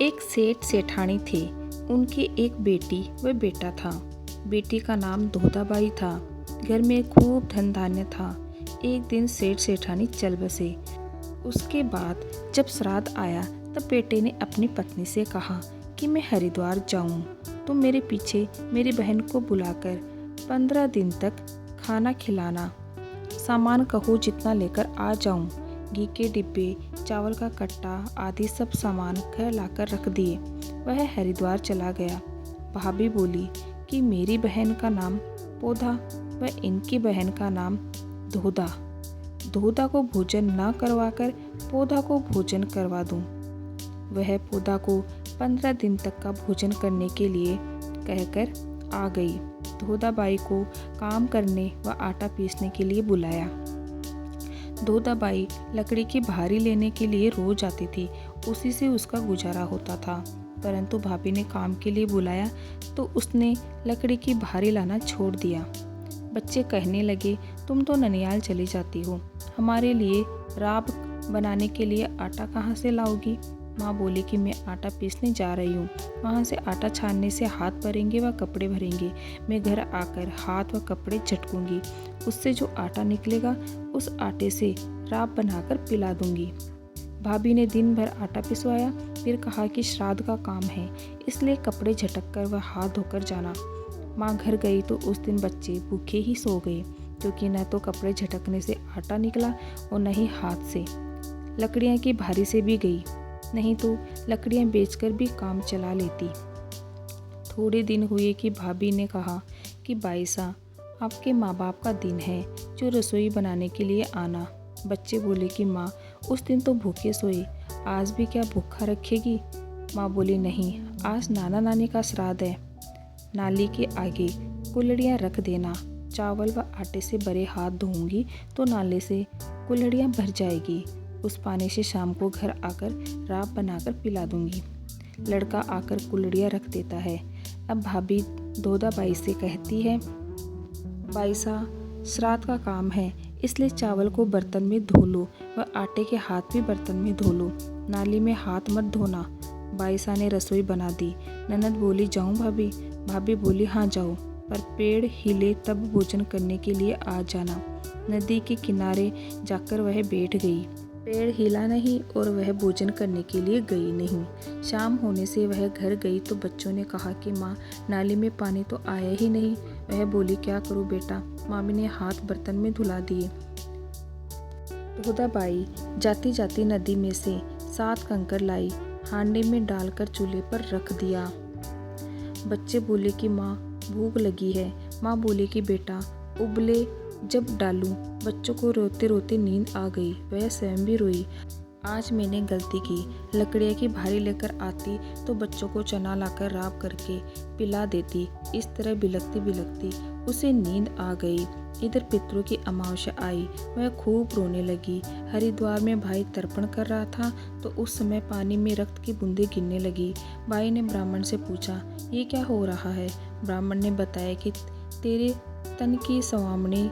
एक सेठ सेठानी थे। उनकी एक बेटी व बेटा था। बेटी का नाम दोदाबाई था। घर में खूब धन धान्य था। एक दिन सेठ सेठानी चल बसे। उसके बाद जब श्राद्ध आया तब बेटे ने अपनी पत्नी से कहा कि मैं हरिद्वार जाऊं, तो मेरे पीछे मेरी बहन को बुलाकर 15 दिन तक खाना खिलाना। सामान कहो जितना लेकर आ जाऊं। घी के डिब्बे, चावल का कट्टा आदि सब सामान घर लाकर रख दिए। वह हरिद्वार चला गया। भाभी बोली कि मेरी बहन का नाम पौधा व इनकी बहन का नाम धोधा। धोधा को भोजन न करवाकर पौधा को भोजन करवा दूं। वह पौधा को 15 दिन तक का भोजन करने के लिए कहकर आ गई। धोधाबाई को काम करने व आटा पीसने के लिए बुलाया। धोधाबाई लकड़ी की भारी लेने के लिए रोज आती थी। उसी से उसका गुजारा होता था। परंतु भाभी ने काम के लिए बुलाया तो उसने लकड़ी की भारी लाना छोड़ दिया। बच्चे कहने लगे, तुम तो ननियाल चली जाती हो, हमारे लिए राब बनाने के लिए आटा कहाँ से लाओगी। माँ बोली कि मैं आटा पीसने जा रही हूँ। वहाँ से आटा छानने से हाथ भरेंगे व कपड़े भरेंगे। मैं घर आकर हाथ व कपड़े झटकूंगी। उससे जो आटा निकलेगा उस आटे से राब बनाकर पिला दूंगी। भाभी ने दिन भर आटा पिसवाया, फिर कहा कि श्राद्ध का काम है, इसलिए कपड़े झटक कर व हाथ धोकर जाना। माँ घर गई तो उस दिन बच्चे भूखे ही सो गए, क्योंकि न तो कपड़े झटकने से आटा निकला और न ही हाथ से। लकड़ियाँ की भारी से भी गई, नहीं तो लकड़ियाँ बेचकर भी काम चला लेती। थोड़े दिन हुए कि भाभी ने कहा कि बाईसा, आपके माँ बाप का दिन है, जो रसोई बनाने के लिए आना। बच्चे बोले कि माँ, उस दिन तो भूखे सोए, आज भी क्या भूखा रखेगी। माँ बोली नहीं, आज नाना नानी का श्राद्ध है। नाली के आगे कुल्हड़ियाँ रख देना। चावल व आटे से भरे हाथ धोऊंगी तो नाले से कुल्हड़ियाँ भर जाएगी। उस पानी से शाम को घर आकर राब बनाकर पिला दूंगी। लड़का आकर कुल्हड़ियाँ रख देता है। अब भाभी धोधाबाई से कहती है, बाईसा, श्राद्ध का काम है, इसलिए चावल को बर्तन में धो लो व आटे के हाथ भी बर्तन में धो लो। नाली में हाथ मत धोना। बाईसा ने रसोई बना दी। ननद बोली, जाऊं भाभी। भाभी बोली, हाँ जाओ, पर पेड़ हिले तब भोजन करने के लिए आ जाना। नदी के किनारे जाकर वह बैठ गई। पेड़ हिला नहीं और वह भोजन करने के लिए गई नहीं। शाम होने से वह घर गई तो बच्चों ने कहा कि माँ, नाली में पानी तो आया ही नहीं। वह बोली, क्या करूँ बेटा। मामी ने हाथ बर्तन में धुला दिए। धोधाबाई जाती जाती नदी में से 7 कंकर लाई, हांडी में डालकर चूल्हे पर रख दिया। बच्चे बोले कि माँ, भूख लगी है। माँ बोली कि बेटा, उबले जब डालूं। बच्चों को रोते रोते नींद आ गई। वह स्वयं भी रोई। आज मैंने गलती की। लकड़ियाँ की भारी लेकर आती तो बच्चों को चना लाकर राब करके पिला देती। इस तरह बिलखती बिलखती उसे नींद आ गई। इधर पितरों की अमावस्या आई। वह खूब रोने लगी। हरिद्वार में भाई तर्पण कर रहा था तो उस समय पानी में रक्त की बूंदें गिरने लगी। भाई ने ब्राह्मण से पूछा, ये क्या हो रहा है। ब्राह्मण ने बताया कि तेरे तन की स्वामिनी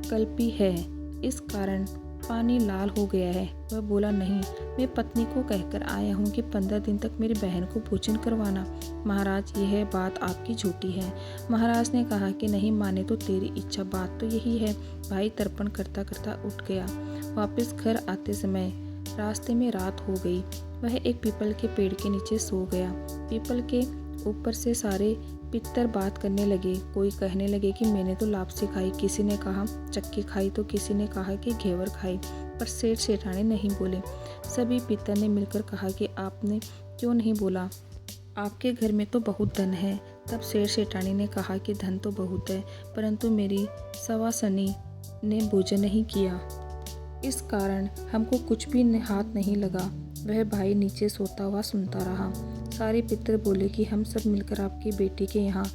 कल्पी है, इस कारण पानी लाल हो गया है। वह बोला, नहीं, मैं पत्नी को कहकर आया हूँ कि 15 दिन तक मेरी बहन को भोजन करवाना। महाराज, यह बात आपकी झूठी है। महाराज ने कहा कि नहीं माने तो तेरी इच्छा, बात तो यही है। भाई तर्पण करता करता उठ गया। वापस घर आते समय रास्ते में रात हो गई। वह एक पीपल के पेड़ के नीचे सो गया। पीपल के ऊपर से सारे पितर बात करने लगे। कोई कहने लगे कि मैंने तो लापसी खाई, किसी ने कहा चक्की खाई, तो किसी ने कहा कि घेवर खाई, पर सेठ सेठानी नहीं बोले। सभी पितर ने मिलकर कहा कि आपने क्यों नहीं बोला, आपके घर में तो बहुत धन है। तब सेठ सेठानी ने कहा कि धन तो बहुत है, परंतु मेरी सवासनी ने भोजन नहीं किया, इस कारण हमको कुछ भी हाथ नहीं लगा। वह भाई नीचे सोता हुआ सुनता रहा। सारे पितर बोले कि हम सब मिलकर आपकी बेटी के यहाँ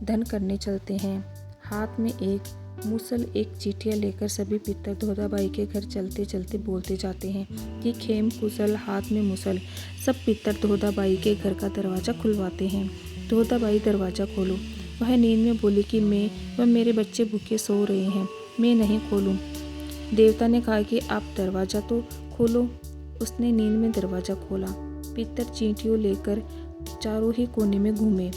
धन करने चलते हैं। हाथ में एक मूसल, एक चीटियाँ लेकर सभी पितर धोधाबाई के घर चलते चलते बोलते जाते हैं कि खेम कुशल, हाथ में मूसल। सब पितर धोधाबाई के घर का दरवाज़ा खुलवाते हैं। धोधाबाई, दरवाज़ा खोलो। वह नींद में बोली कि मैं व मेरे बच्चे भूखे सो रहे हैं, मैं नहीं खोलूँ। देवता ने कहा कि आप दरवाज़ा तो खोलो। उसने नींद में दरवाज़ा खोला। पितर चींटियों लेकर चारों ही कोने में घूमे।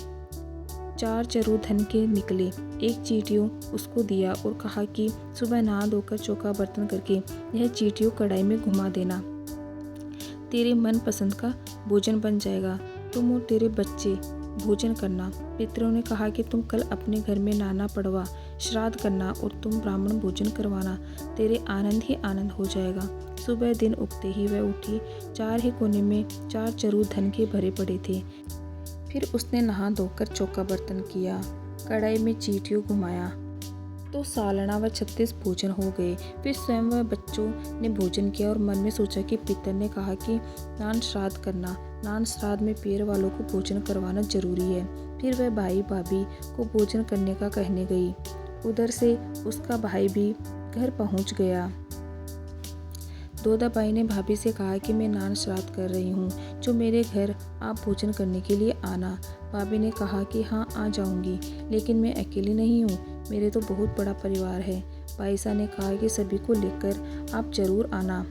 4 चरु धन के निकले। एक चींटियों उसको दिया और कहा कि सुबह नहा धोकर चौका बर्तन करके यह चींटियों कढ़ाई में घुमा देना, तेरे मन पसंद का भोजन बन जाएगा। तुम और तेरे बच्चे भोजन करना। पितरों ने कहा कि तुम कल अपने घर में नाना पड़वा श्राद्ध करना और तुम ब्राह्मण भोजन करवाना, तेरे आनंद ही आनंद हो जाएगा। सुबह दिन उगते ही वह उठी। 4 ही कोने में 4 चरु धन के भरे पड़े थे। फिर उसने नहा धोकर चौका बर्तन किया, कढ़ाई में चींटियों घुमाया तो सालना व 36 भोजन हो गए। फिर स्वयं व बच्चों ने भोजन किया और मन में सोचा कि पितर ने कहा कि नान श्राद्ध करना, नान श्राद्ध में पैर वालों को भोजन करवाना जरूरी है। फिर वह भाई भाभी को भोजन करने का कहने गई। उधर से उसका भाई भी घर पहुंच गया। दोदाबाई ने भाभी से कहा कि मैं नान श्राद्ध कर रही हूँ, जो मेरे घर आप भोजन करने के लिए आना। भाभी ने कहा कि हाँ आ जाऊँगी, लेकिन मैं अकेली नहीं हूँ, मेरे तो बहुत बड़ा परिवार है। बाईसा ने कहा कि सभी को लेकर आप जरूर आना।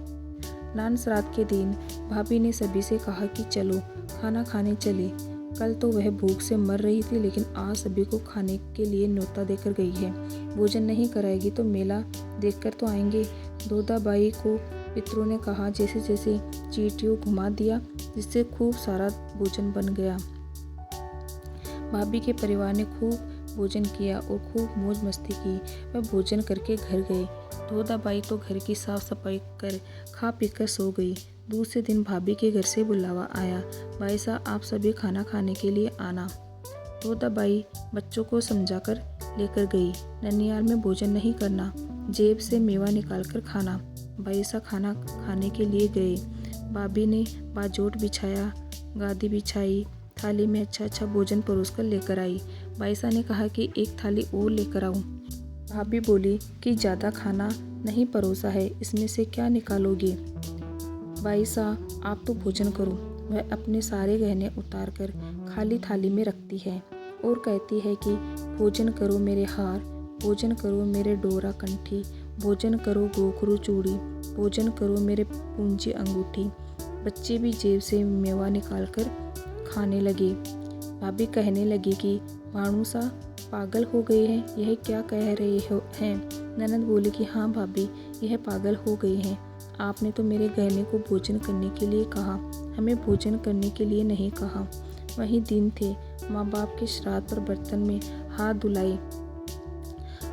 नान श्राद्ध के दिन भाभी ने सभी से कहा कि चलो खाना खाने चले। कल तो वह भूख से मर रही थी, लेकिन आज सभी को खाने के लिए न्योता देकर गई है। भोजन नहीं कराएगी तो मेला देखकर तो आएंगे। दोदाबाई को पितरों ने कहा। जैसे जैसे चींटियों घुमा दिया, जिससे खूब सारा भोजन बन गया। भाभी के परिवार ने खूब भोजन किया और खूब मौज मस्ती की। वह भोजन करके घर गए। दोदाबाई तो घर की साफ सफाई कर खा पीकर सो गई। दूसरे दिन भाभी के घर से बुलावा आया, बाईसा आप सभी खाना खाने के लिए आना। दोदाबाई बच्चों को समझाकर लेकर गई। ननियाल में भोजन नहीं करना, जेब से मेवा निकाल कर खाना। बाईसा खाना खाने के लिए गए। भाभी ने बाजोट बिछाया, गादी बिछाई, थाली में अच्छा अच्छा भोजन परोस कर लेकर आई। बाईसा ने कहा कि एक थाली और लेकर आऊं। भाभी बोली कि ज़्यादा खाना नहीं परोसा है, इसमें से क्या निकालोगे। बाईसा आप तो भोजन करो। वह अपने सारे गहने उतार कर खाली थाली में रखती है और कहती है कि भोजन करो मेरे हार, भोजन करो मेरे डोरा कंठी, भोजन करो गोखरू चूड़ी, भोजन करो मेरे पूंजी अंगूठी। बच्चे भी जेब से मेवा निकालकर खाने लगे। भाभी कहने लगी कि भानु सा पागल हो गए हैं, यह क्या कह रहे हैं। ननद बोली कि हाँ भाभी, यह पागल हो गए हैं। आपने तो मेरे गहने को भोजन करने के लिए कहा, हमें भोजन करने के लिए नहीं कहा। वही दिन थे, माँ बाप के श्राद्ध पर बर्तन में हाथ धुलाए।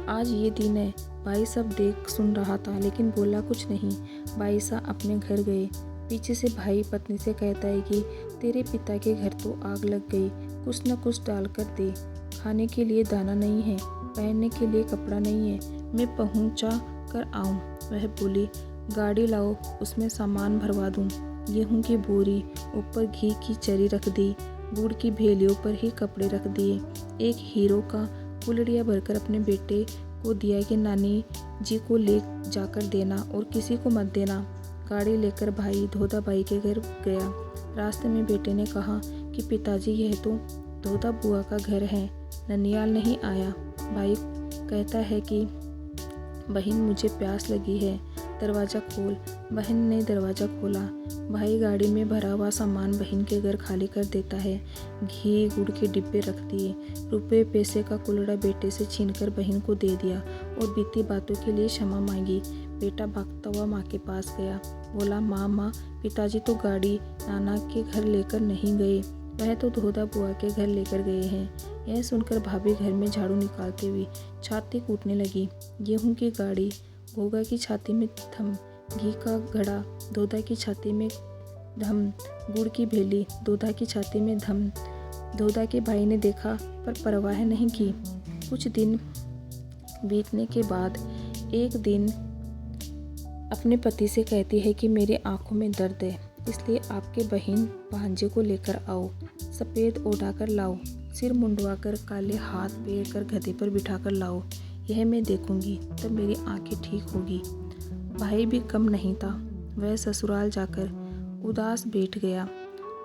आज ये दिन है। भाई सब देख सुन रहा था, लेकिन बोला कुछ नहीं। बाईसा अपने घर गए। पीछे से भाई पत्नी से कहता है कि तेरे पिता के घर तो आग लग गई, कुछ न कुछ डाल कर दे। खाने के लिए दाना नहीं है, पहनने के लिए कपड़ा नहीं है, मैं पहुंचा कर आऊं। वह बोली गाड़ी लाओ, उसमें सामान भरवा दूं। गेहूं की बोरी, ऊपर घी की चरी रख दी, गुड़ की भेलियों पर ही कपड़े रख दिए। एक हीरो का कुलड़िया भरकर अपने बेटे को दिया कि नानी जी को ले जाकर देना और किसी को मत देना। गाड़ी लेकर भाई दोदाबाई के घर गया। रास्ते में बेटे ने कहा कि पिताजी यह तो दोदा बुआ का घर है, ननियाल नहीं आया। भाई कहता है कि बहन मुझे प्यास लगी है, दरवाज़ा खोल। बहन ने दरवाज़ा खोला। भाई गाड़ी में भरा हुआ सामान बहन के घर खाली कर देता है। घी गुड़ के डिब्बे रख दिए। रुपए पैसे का कुलड़ा बेटे से छीनकर बहन को दे दिया और बीती बातों के लिए क्षमा मांगी। बेटा भागता हुआ माँ के पास गया, बोला माँ पिताजी तो गाड़ी नाना के घर लेकर नहीं गए, वह तो दोदा बुआ के घर लेकर गए हैं। यह सुनकर भाभी घर में झाड़ू निकालते हुए छाती कूटने लगी। गेहूं की गाड़ी गोगा की छाती में धम, घी का घड़ा दोदा की छाती में धम, गुड़ की भेली दोदा की छाती में धम। दोदा के भाई ने देखा पर परवाह नहीं की। कुछ दिन बीतने के बाद एक दिन अपने पति से कहती है कि मेरी आंखों में दर्द है, इसलिए आपके बहन भांजे को लेकर आओ, सफ़ेद ओढ़ा कर लाओ, सिर मुंडवा कर काले हाथ पैर कर गधे पर बिठा कर लाओ, यह मैं देखूंगी तब मेरी आंखें ठीक होगी। भाई भी कम नहीं था, वह ससुराल जाकर उदास बैठ गया।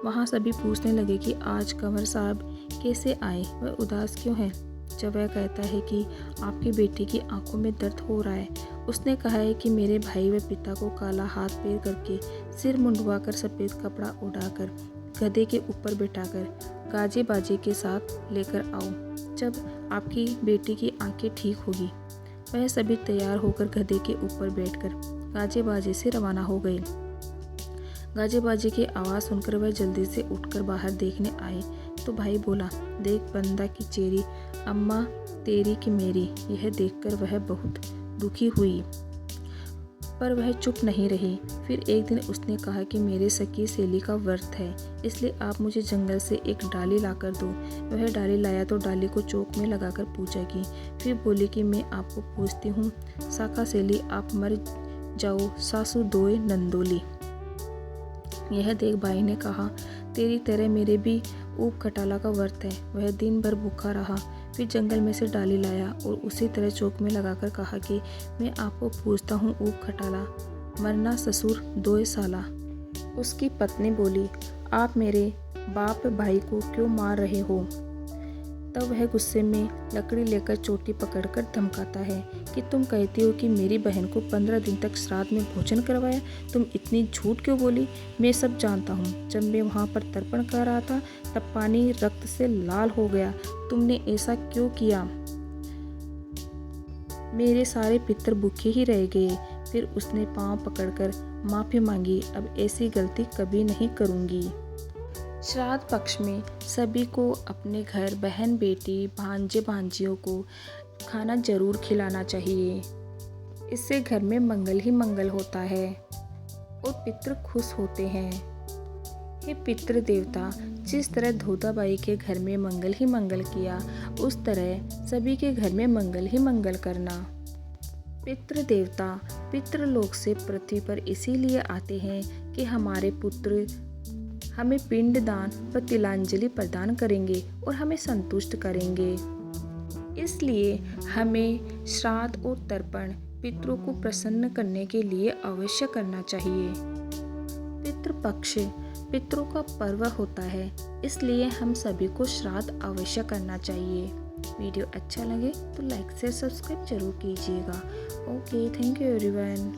वहाँ सभी पूछने लगे कि आज कंवर साहब कैसे आए, वह उदास क्यों है। जब वह कहता है कि आपकी बेटी की आंखों में दर्द हो रहा है, उसने कहा है कि मेरे भाई व पिता को काला हाथ पैर करके, सिर मुंडवा कर, सफ़ेद कपड़ा उड़ाकर, गधे के ऊपर बिठाकर गाजे बाजे के साथ लेकर आओ। जब आपकी बेटी की आंखें ठीक होगी। वह सभी तैयार होकर गधे के ऊपर बैठकर गाजे बाजे से रवाना हो गए। गाजे बाजे की आवाज़ सुनकर वह जल्दी से उठकर बाहर देखने आए तो भाई बोला, देख बंदा की चेरी, अम्मा तेरी कि मेरी। यह देखकर वह बहुत दुखी हुई, पर वह चुप नहीं रही। फिर एक दिन उसने कहा कि मेरे सखी सहेली का व्रत है, इसलिए आप मुझे जंगल से एक डाली लाकर दो। वह डाली लाया तो डाली को चौक में लगाकर पूजा की। फिर बोली कि मैं आपको पूछती हूँ, साका सहेली आप मर जाओ, सासू दोए नंदोली। यह देख भाई ने कहा, तेरी तरह मेरे भी ऊप खटाला का व्रत है। वह दिन भर भूखा रहा। फिर जंगल में से डाली लाया और उसी तरह चौक में लगाकर कहा कि मैं आपको पूछता हूँ ऊप खटाला, मरना ससुर दोए साला। उसकी पत्नी बोली, आप मेरे बाप भाई को क्यों मार रहे हो? तब वह गुस्से में लकड़ी लेकर चोटी पकड़कर धमकाता है कि तुम कहती हो कि मेरी बहन को 15 दिन तक श्राद्ध में भोजन करवाया, तुम इतनी झूठ क्यों बोली? मैं सब जानता हूँ। जब मैं वहाँ पर तर्पण कर रहा था तब पानी रक्त से लाल हो गया। तुमने ऐसा क्यों किया? मेरे सारे पितर भूखे ही रह गए। फिर उसने पाँव पकड़कर माफ़ी मांगी, अब ऐसी गलती कभी नहीं करूँगी। श्राद्ध पक्ष में सभी को अपने घर बहन बेटी भांजे भांजियों को खाना जरूर खिलाना चाहिए। इससे घर में मंगल ही मंगल होता है और पितृ खुश होते हैं। हे पितृ देवता, जिस तरह धोताबाई के घर में मंगल ही मंगल किया, उस तरह सभी के घर में मंगल ही मंगल करना। पितृ देवता पितृलोक से पृथ्वी पर इसीलिए आते हैं कि हमारे पुत्र हमें पिंडदान व तिलांजलि प्रदान करेंगे और हमें संतुष्ट करेंगे। इसलिए हमें श्राद्ध और तर्पण पितरों को प्रसन्न करने के लिए अवश्य करना चाहिए। पितृपक्ष पितरों का पर्व होता है, इसलिए हम सभी को श्राद्ध अवश्य करना चाहिए। वीडियो अच्छा लगे तो लाइक से सब्सक्राइब जरूर कीजिएगा। Okay, thank you everyone.